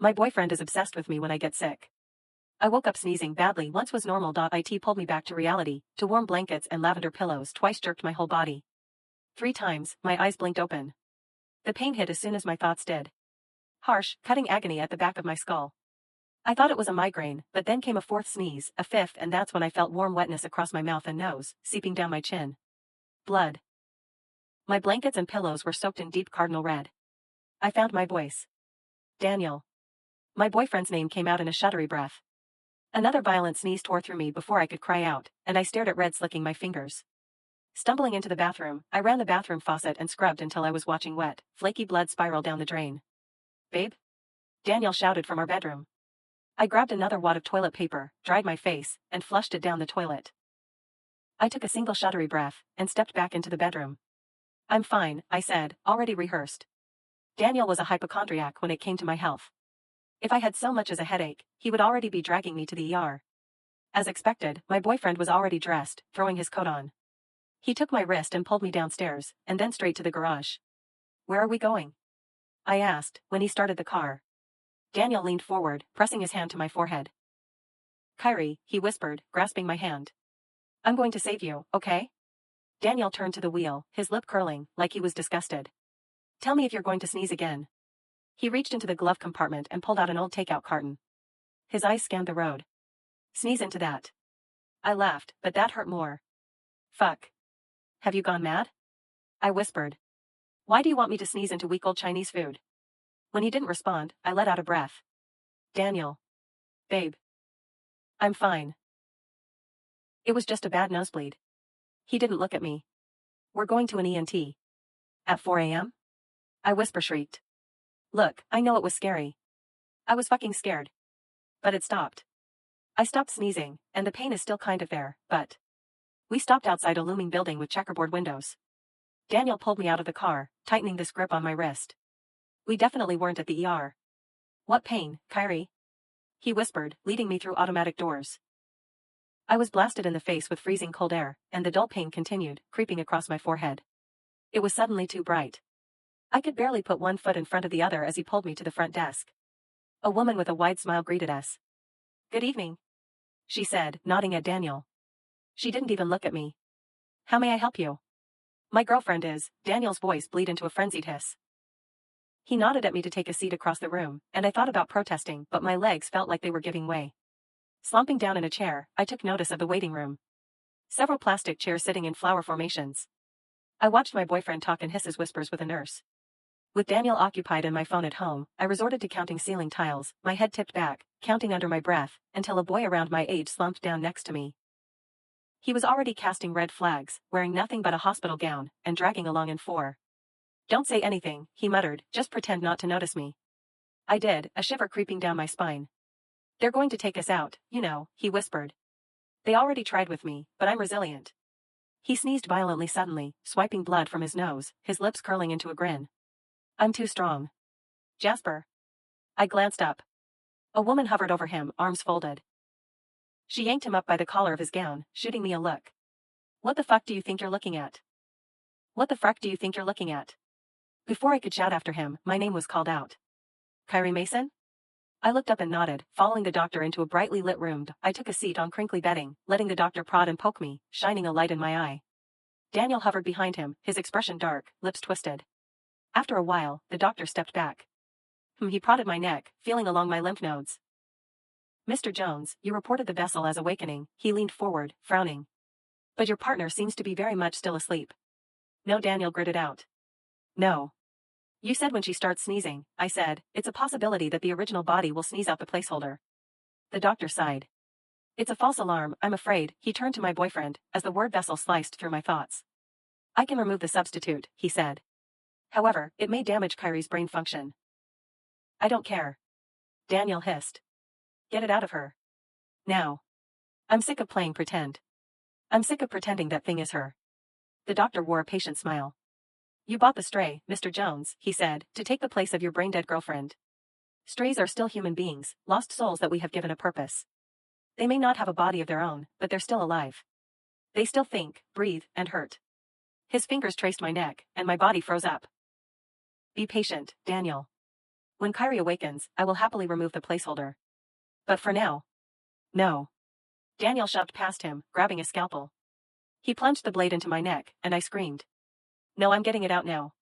My boyfriend is obsessed with me when I get sick. I woke up sneezing badly. Once was normal. It pulled me back to reality, to warm blankets and lavender pillows. Twice jerked my whole body. 3 times, my eyes blinked open. The pain hit as soon as my thoughts did. Harsh, cutting agony at the back of my skull. I thought it was a migraine, but then came a 4th sneeze, a 5th, and that's when I felt warm wetness across my mouth and nose, seeping down my chin. Blood. My blankets and pillows were soaked in deep cardinal red. I found my voice. Daniel. My boyfriend's name came out in a shuddery breath. Another violent sneeze tore through me before I could cry out, and I stared at red, slicking my fingers. Stumbling into the bathroom, I ran the bathroom faucet and scrubbed until I was watching wet, flaky blood spiral down the drain. Babe? Daniel shouted from our bedroom. I grabbed another wad of toilet paper, dried my face, and flushed it down the toilet. I took a single shuddery breath, and stepped back into the bedroom. I'm fine, I said, already rehearsed. Daniel was a hypochondriac when it came to my health. If I had so much as a headache, he would already be dragging me to the ER. As expected, my boyfriend was already dressed, throwing his coat on. He took my wrist and pulled me downstairs, and then straight to the garage. Where are we going? I asked, when he started the car. Daniel leaned forward, pressing his hand to my forehead. Kyrie, he whispered, grasping my hand. I'm going to save you, okay? Daniel turned to the wheel, his lip curling, like he was disgusted. Tell me if you're going to sneeze again. He reached into the glove compartment and pulled out an old takeout carton. His eyes scanned the road. Sneeze into that. I laughed, but that hurt more. Fuck. Have you gone mad? I whispered. Why do you want me to sneeze into weak old Chinese food? When he didn't respond, I let out a breath. Daniel. Babe. I'm fine. It was just a bad nosebleed. He didn't look at me. We're going to an ENT. At 4 a.m.? I whisper-shrieked. Look, I know it was scary. I was fucking scared. But it stopped. I stopped sneezing, and the pain is still kind of there, but... We stopped outside a looming building with checkerboard windows. Daniel pulled me out of the car, tightening this grip on my wrist. We definitely weren't at the ER. What pain, Kyrie? He whispered, leading me through automatic doors. I was blasted in the face with freezing cold air, and the dull pain continued, creeping across my forehead. It was suddenly too bright. I could barely put one foot in front of the other as he pulled me to the front desk. A woman with a wide smile greeted us. Good evening, she said, nodding at Daniel. She didn't even look at me. How may I help you? My girlfriend is. Daniel's voice bleed into a frenzied hiss. He nodded at me to take a seat across the room, and I thought about protesting, but my legs felt like they were giving way. Slumping down in a chair, I took notice of the waiting room. Several plastic chairs sitting in flower formations. I watched my boyfriend talk in hisses whispers with a nurse. With Daniel occupied and my phone at home, I resorted to counting ceiling tiles, my head tipped back, counting under my breath, until a boy around my age slumped down next to me. He was already casting red flags, wearing nothing but a hospital gown, and dragging along in 4. Don't say anything, he muttered, just pretend not to notice me. I did, a shiver creeping down my spine. They're going to take us out, you know, he whispered. They already tried with me, but I'm resilient. He sneezed violently suddenly, swiping blood from his nose, his lips curling into a grin. I'm too strong. Jasper. I glanced up. A woman hovered over him, arms folded. She yanked him up by the collar of his gown, shooting me a look. What the fuck do you think you're looking at? What the fuck do you think you're looking at? Before I could shout after him, my name was called out. Kyrie Mason? I looked up and nodded, following the doctor into a brightly lit room. I took a seat on crinkly bedding, letting the doctor prod and poke me, shining a light in my eye. Daniel hovered behind him, his expression dark, lips twisted. After a while, the doctor stepped back. He prodded my neck, feeling along my lymph nodes. Mr. Jones, you reported the vessel as awakening. He leaned forward, frowning. But your partner seems to be very much still asleep. No, Daniel gritted out. No. You said when she starts sneezing, I said, it's a possibility that the original body will sneeze out the placeholder. The doctor sighed. It's a false alarm, I'm afraid. He turned to my boyfriend, as the word vessel sliced through my thoughts. I can remove the substitute, he said. However, it may damage Kyrie's brain function. I don't care. Daniel hissed. Get it out of her. Now. I'm sick of playing pretend. I'm sick of pretending that thing is her. The doctor wore a patient smile. You bought the stray, Mr. Jones, he said, to take the place of your brain-dead girlfriend. Strays are still human beings, lost souls that we have given a purpose. They may not have a body of their own, but they're still alive. They still think, breathe, and hurt. His fingers traced my neck, and my body froze up. Be patient, Daniel. When Kyrie awakens, I will happily remove the placeholder. But for now. No. Daniel shoved past him, grabbing a scalpel. He plunged the blade into my neck, and I screamed. No, I'm getting it out now.